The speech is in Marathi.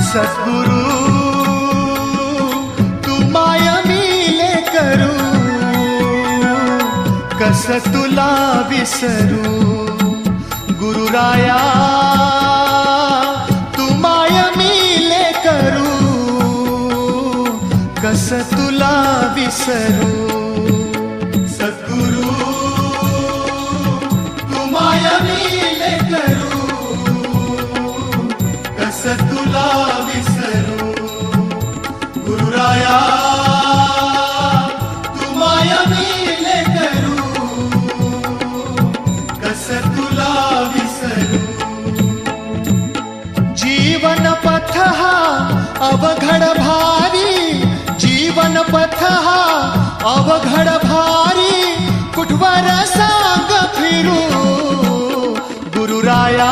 सद्गुरु तू माय मिले करू, कस तुला विसरू. गुरुराया तू माय मिले करू, कस तुला विसरू. सद्गुरु तू माय मिले करू, कस तुला विसरू. गुरुराया तू माय मिले करू, कस तुला विसरू. जीवन पथ हा अवघड भारी, जीवन पथ हा अवघड भारी, कुठवर सांग फिरू. गुरुराया